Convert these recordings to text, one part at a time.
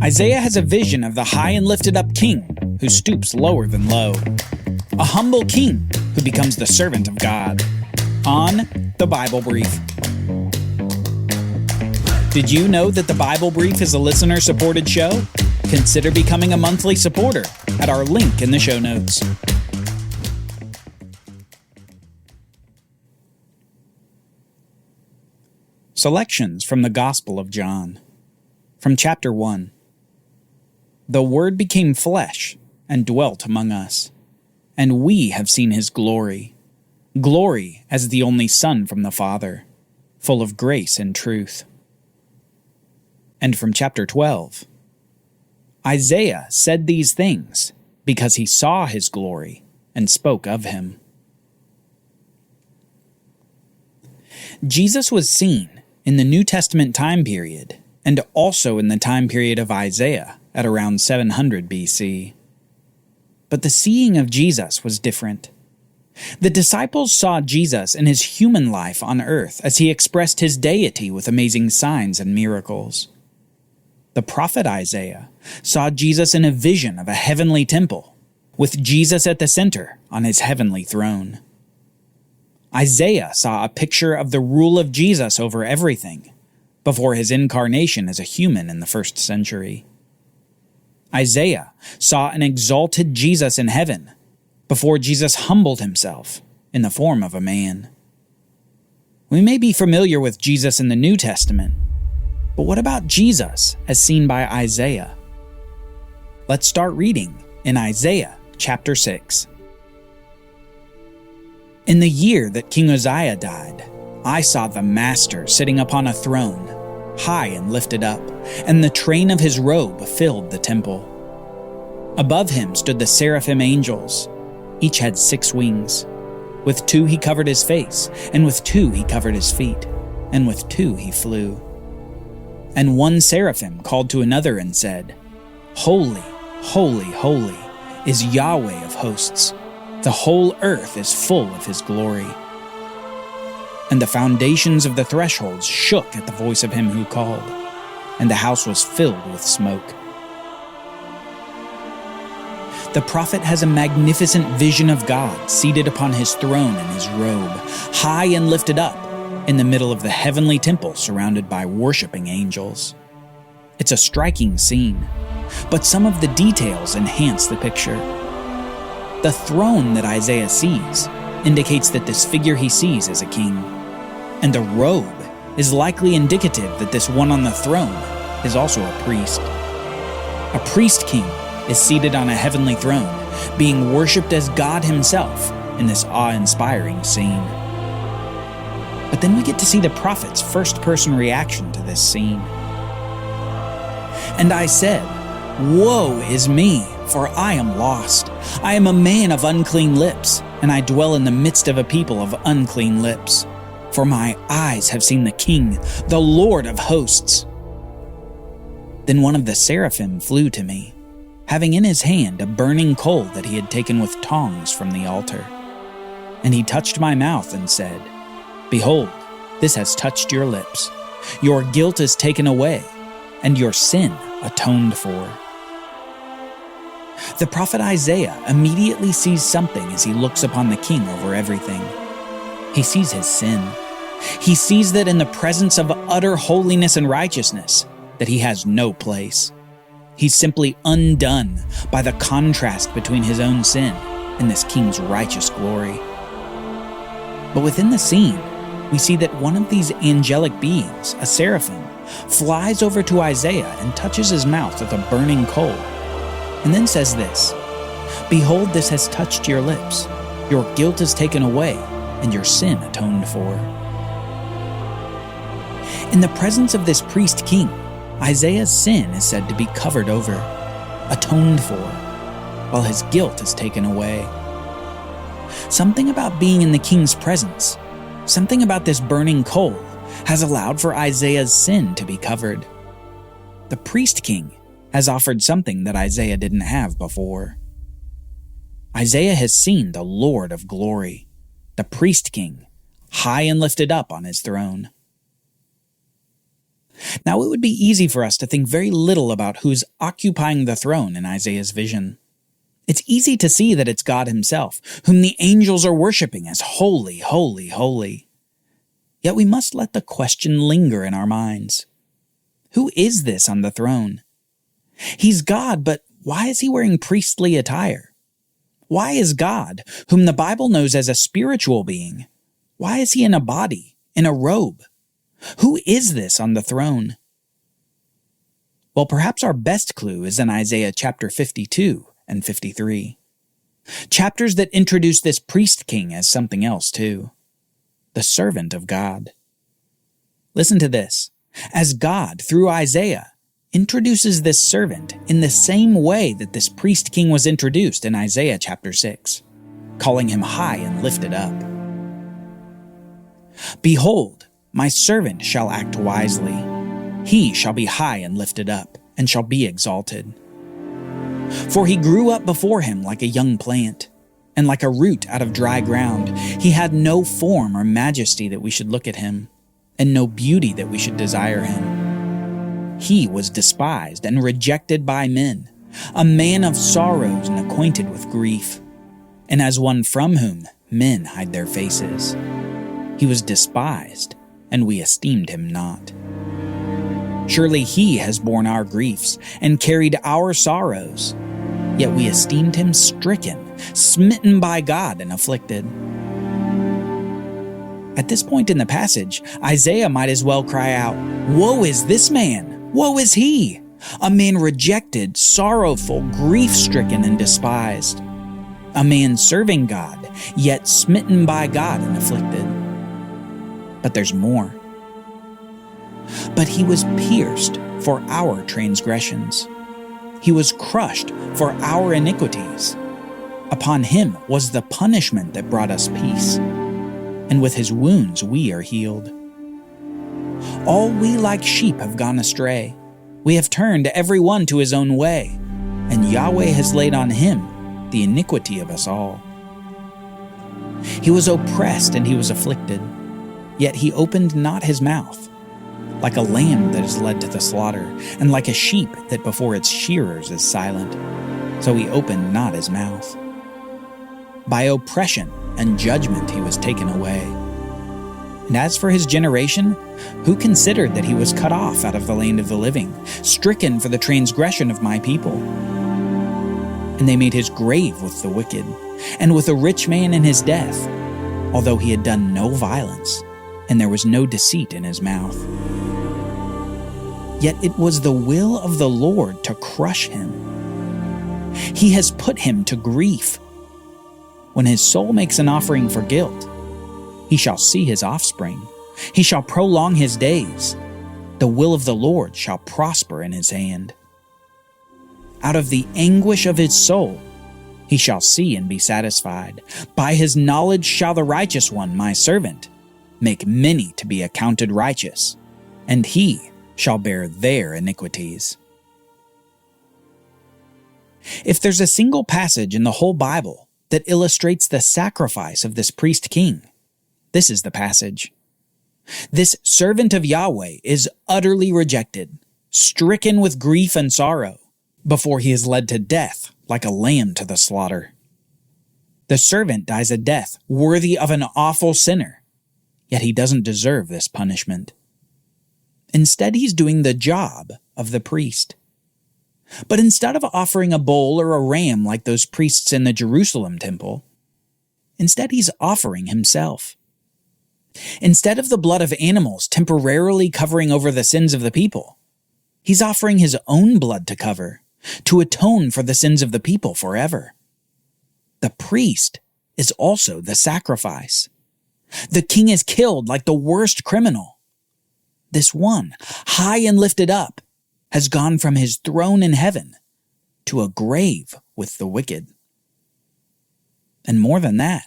Isaiah has a vision of the high and lifted up king who stoops lower than low. A humble king who becomes the servant of God. On the Bible Brief. Did you know that the Bible Brief is a listener-supported show? Consider becoming a monthly supporter at our link in the show notes. Selections from the Gospel of John. From chapter 1. The Word became flesh and dwelt among us, and we have seen his glory. Glory as the only Son from the Father, full of grace and truth. And from chapter 12. Isaiah said these things because he saw his glory and spoke of him. Jesus was seen in the New Testament time period and also in the time period of Isaiah at around 700 BC. But the seeing of Jesus was different. The disciples saw Jesus in his human life on earth as he expressed his deity with amazing signs and miracles. The prophet Isaiah saw Jesus in a vision of a heavenly temple, with Jesus at the center on his heavenly throne. Isaiah saw a picture of the rule of Jesus over everything, before his incarnation as a human in the first century. Isaiah saw an exalted Jesus in heaven, before Jesus humbled himself in the form of a man. We may be familiar with Jesus in the New Testament, but what about Jesus as seen by Isaiah? Let's start reading in Isaiah chapter 6. In the year that King Uzziah died, I saw the Master sitting upon a throne, high and lifted up, and the train of his robe filled the temple. Above him stood the seraphim angels. Each had 6 wings. With 2 he covered his face, and with 2 he covered his feet, and with 2 he flew. And one seraphim called to another and said, Holy, holy, holy is Yahweh of hosts. The whole earth is full of his glory. And the foundations of the thresholds shook at the voice of him who called, and the house was filled with smoke. The prophet has a magnificent vision of God seated upon his throne in his robe, high and lifted up, in the middle of the heavenly temple surrounded by worshiping angels. It's a striking scene, but some of the details enhance the picture. The throne that Isaiah sees indicates that this figure he sees is a king, and the robe is likely indicative that this one on the throne is also a priest. A priest king is seated on a heavenly throne, being worshipped as God himself in this awe-inspiring scene. But then we get to see the prophet's first-person reaction to this scene. And I said, Woe is me, for I am lost. I am a man of unclean lips, and I dwell in the midst of a people of unclean lips. For my eyes have seen the King, the Lord of hosts. Then one of the seraphim flew to me, having in his hand a burning coal that he had taken with tongs from the altar. And he touched my mouth and said, Behold, this has touched your lips. Your guilt is taken away, and your sin atoned for. The prophet Isaiah immediately sees something as he looks upon the king over everything. He sees his sin. He sees that in the presence of utter holiness and righteousness, that he has no place. He's simply undone by the contrast between his own sin and this king's righteous glory. But within the scene, we see that one of these angelic beings, a seraphim, flies over to Isaiah and touches his mouth with a burning coal, and then says this, Behold, this has touched your lips. Your guilt is taken away, and your sin atoned for. In the presence of this priest king, Isaiah's sin is said to be covered over, atoned for, while his guilt is taken away. Something about being in the king's presence, something about this burning coal, has allowed for Isaiah's sin to be covered. The priest king has offered something that Isaiah didn't have before. Isaiah has seen the Lord of glory, the priest king, high and lifted up on his throne. Now, it would be easy for us to think very little about who's occupying the throne in Isaiah's vision. It's easy to see that it's God himself, whom the angels are worshiping as holy, holy, holy. Yet we must let the question linger in our minds. Who is this on the throne? He's God, but why is he wearing priestly attire? Why is God, whom the Bible knows as a spiritual being, why is he in a body, in a robe? Who is this on the throne? Well, perhaps our best clue is in Isaiah chapter 52 and 53. Chapters that introduce this priest king as something else too. The servant of God. Listen to this. As God, through Isaiah, introduces this servant in the same way that this priest king was introduced in Isaiah chapter 6, calling him high and lifted up. Behold, my servant shall act wisely. He shall be high and lifted up, and shall be exalted. For he grew up before him like a young plant, and like a root out of dry ground. He had no form or majesty that we should look at him, and no beauty that we should desire him. He was despised and rejected by men, a man of sorrows and acquainted with grief, and as one from whom men hide their faces. He was despised, and we esteemed him not. Surely he has borne our griefs and carried our sorrows, yet we esteemed him stricken, smitten by God, and afflicted. At this point in the passage, Isaiah might as well cry out, "Woe is this man! Woe is he! A man rejected, sorrowful, grief-stricken, and despised. A man serving God, yet smitten by God and afflicted." But there's more. But he was pierced for our transgressions. He was crushed for our iniquities. Upon him was the punishment that brought us peace, and with his wounds we are healed. All we like sheep have gone astray. We have turned every one to his own way, and Yahweh has laid on him the iniquity of us all. He was oppressed and he was afflicted, yet he opened not his mouth. Like a lamb that is led to the slaughter, and like a sheep that before its shearers is silent, so he opened not his mouth. By oppression and judgment he was taken away. And as for his generation, who considered that he was cut off out of the land of the living, stricken for the transgression of my people? And they made his grave with the wicked, and with a rich man in his death, although he had done no violence, and there was no deceit in his mouth. Yet it was the will of the Lord to crush him. He has put him to grief. When his soul makes an offering for guilt, he shall see his offspring. He shall prolong his days. The will of the Lord shall prosper in his hand. Out of the anguish of his soul, he shall see and be satisfied. By his knowledge shall the righteous one, my servant, make many to be accounted righteous, and he shall bear their iniquities. If there's a single passage in the whole Bible that illustrates the sacrifice of this priest king, this is the passage. This servant of Yahweh is utterly rejected, stricken with grief and sorrow, before he is led to death like a lamb to the slaughter. The servant dies a death worthy of an awful sinner, yet he doesn't deserve this punishment. Instead, he's doing the job of the priest. But instead of offering a bull or a ram like those priests in the Jerusalem temple, instead he's offering himself. Instead of the blood of animals temporarily covering over the sins of the people, he's offering his own blood to cover, to atone for the sins of the people forever. The priest is also the sacrifice. The king is killed like the worst criminal. This one, high and lifted up, has gone from his throne in heaven to a grave with the wicked. And more than that,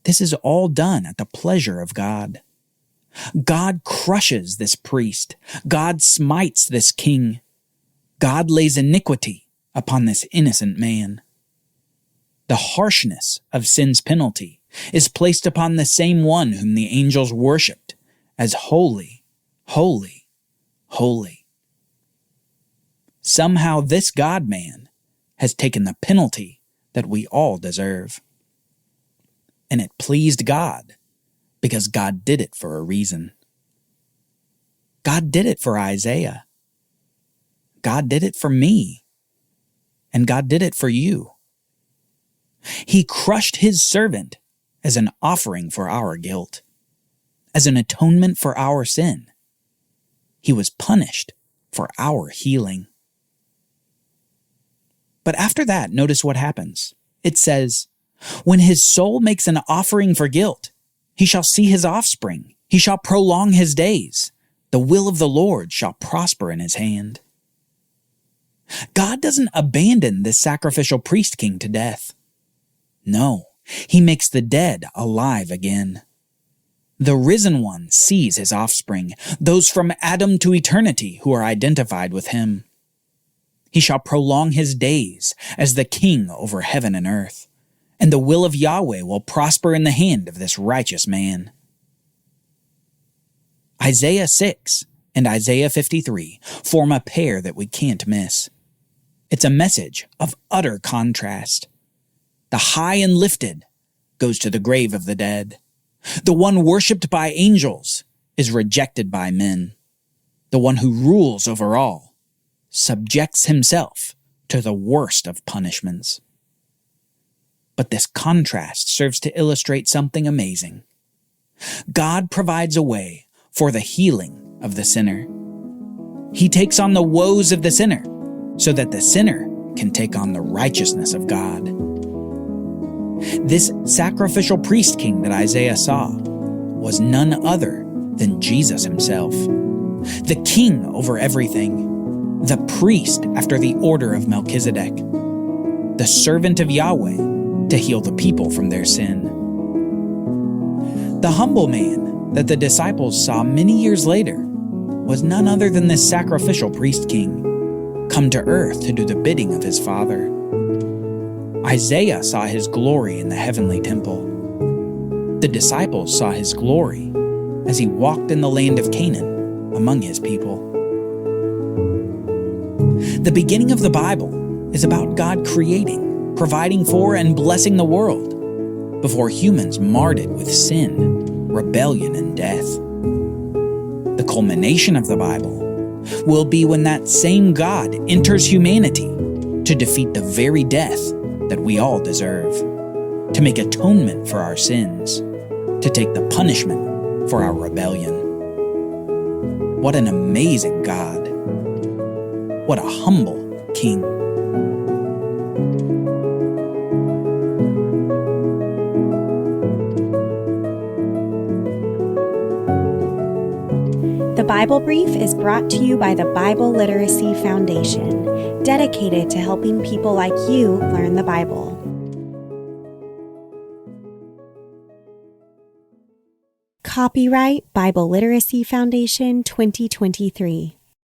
this is all done at the pleasure of God. God crushes this priest. God smites this king. God lays iniquity upon this innocent man. The harshness of sin's penalty is placed upon the same one whom the angels worshipped as holy, holy, holy. Somehow this God-man has taken the penalty that we all deserve. And it pleased God, because God did it for a reason. God did it for Isaiah. God did it for me. And God did it for you. He crushed his servant as an offering for our guilt, as an atonement for our sin. He was punished for our healing. But after that, notice what happens. It says, when his soul makes an offering for guilt, he shall see his offspring. He shall prolong his days. The will of the Lord shall prosper in his hand. God doesn't abandon this sacrificial priest king to death. No, he makes the dead alive again. The risen one sees his offspring, those from Adam to eternity who are identified with him. He shall prolong his days as the king over heaven and earth, and the will of Yahweh will prosper in the hand of this righteous man. Isaiah 6 and Isaiah 53 form a pair that we can't miss. It's a message of utter contrast. The high and lifted goes to the grave of the dead. The one worshipped by angels is rejected by men. The one who rules over all subjects himself to the worst of punishments. But this contrast serves to illustrate something amazing. God provides a way for the healing of the sinner. He takes on the woes of the sinner so that the sinner can take on the righteousness of God. This sacrificial priest king that Isaiah saw was none other than Jesus himself, the king over everything, the priest after the order of Melchizedek, the servant of Yahweh to heal the people from their sin. The humble man that the disciples saw many years later was none other than this sacrificial priest king, come to earth to do the bidding of his Father. Isaiah saw his glory in the heavenly temple. The disciples saw his glory as he walked in the land of Canaan among his people. The beginning of the Bible is about God creating, providing for, and blessing the world before humans marred it with sin, rebellion, and death. The culmination of the Bible will be when that same God enters humanity to defeat the very death that we all deserve, to make atonement for our sins, to take the punishment for our rebellion. What an amazing God. What a humble King. The Bible Brief is brought to you by the Bible Literacy Foundation, dedicated to helping people like you learn the Bible. Copyright Bible Literacy Foundation 2023.